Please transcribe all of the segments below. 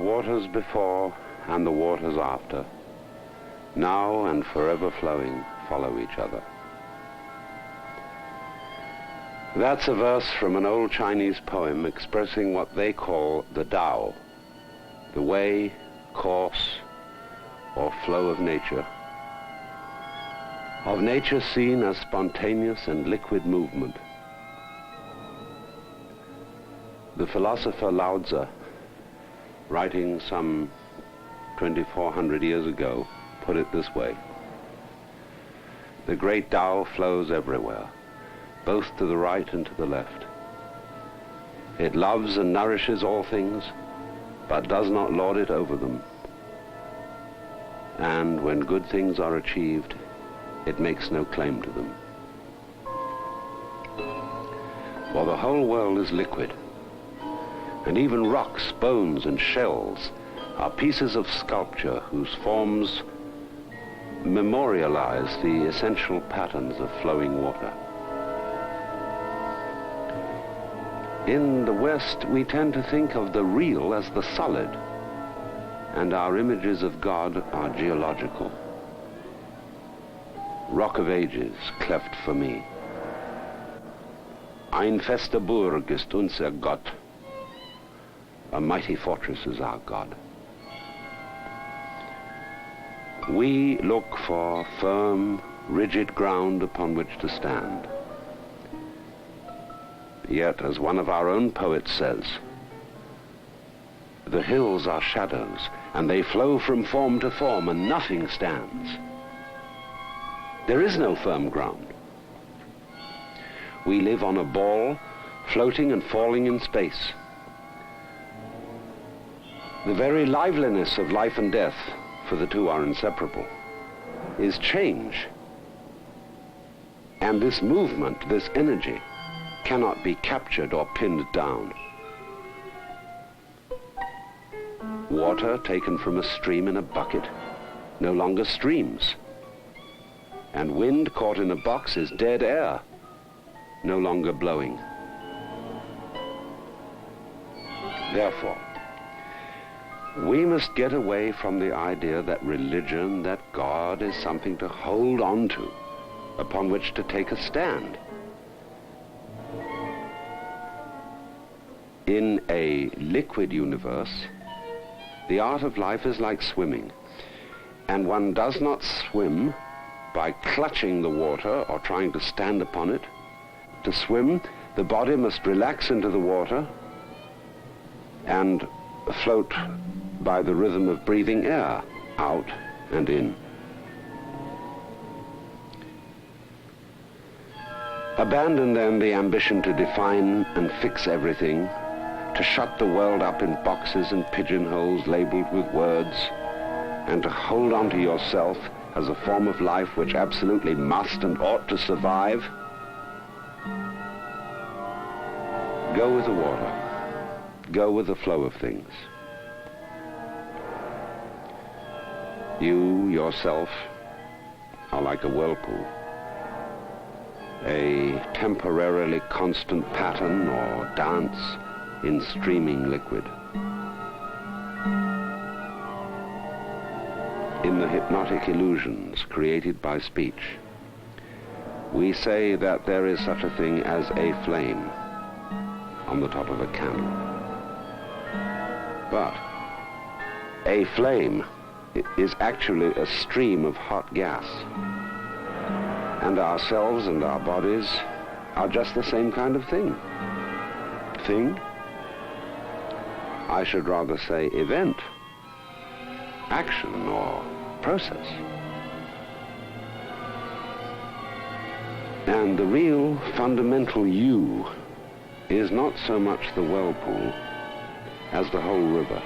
waters before and the waters after, now and forever flowing, follow each other. That's a verse from an old Chinese poem expressing what they call the Tao, the way, course, or flow of nature seen as spontaneous and liquid movement. The philosopher Lao Tzu, writing some 2,400 years ago, put it this way: the great Tao flows everywhere, both to the right and to the left. It loves and nourishes all things, but does not lord it over them. And when good things are achieved, it makes no claim to them. For the whole world is liquid, and even rocks, bones, and shells are pieces of sculpture whose forms memorialize the essential patterns of flowing water. In the West, we tend to think of the real as the solid, and our images of God are geological. Rock of Ages, cleft for me. Ein feste Burg ist unser Gott. A mighty fortress is our God. We look for firm, rigid ground upon which to stand. Yet, as one of our own poets says, the hills are shadows, and they flow from form to form, and nothing stands. There is no firm ground. We live on a ball, floating and falling in space. The very liveliness of life and death, for the two are inseparable, is change. And this movement, this energy, cannot be captured or pinned down. Water taken from a stream in a bucket no longer streams. And wind caught in a box is dead air, no longer blowing. Therefore, we must get away from the idea that religion, that God is something to hold on to, upon which to take a stand. In a liquid universe, the art of life is like swimming, and one does not swim by clutching the water or trying to stand upon it. To swim, the body must relax into the water and float by the rhythm of breathing air out and in. Abandon then the ambition to define and fix everything, to shut the world up in boxes and pigeonholes labeled with words, and to hold on to yourself as a form of life which absolutely must and ought to survive. Go with the water. Go with the flow of things. You, yourself, are like a whirlpool, a temporarily constant pattern or dance in streaming liquid. In the hypnotic illusions created by speech, we say that there is such a thing as a flame on the top of a candle. But a flame is actually a stream of hot gas. And ourselves and our bodies are just the same kind of thing. Thing? I should rather say event, action, or process. And the real fundamental you is not so much the whirlpool as the whole river,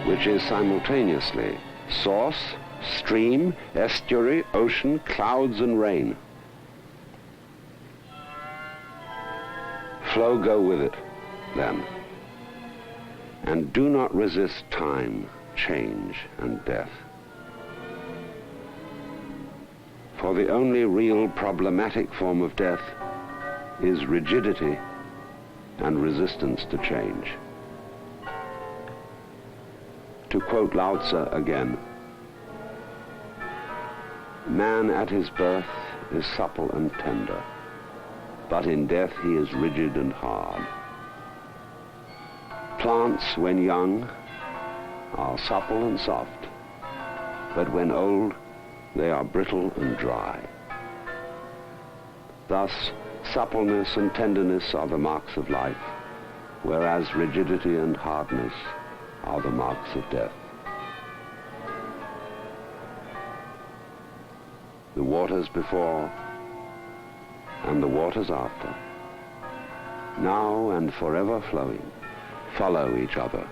which is simultaneously source, stream, estuary, ocean, clouds, and rain. Flow, go with it, then. And do not resist time, change, and death. For the only real problematic form of death is rigidity and resistance to change. To quote Lao Tzu again, man at his birth is supple and tender, but in death he is rigid and hard. Plants, when young, are supple and soft, but when old, they are brittle and dry. Thus, suppleness and tenderness are the marks of life, whereas rigidity and hardness are the marks of death. The waters before and the waters after, now and forever flowing, follow each other.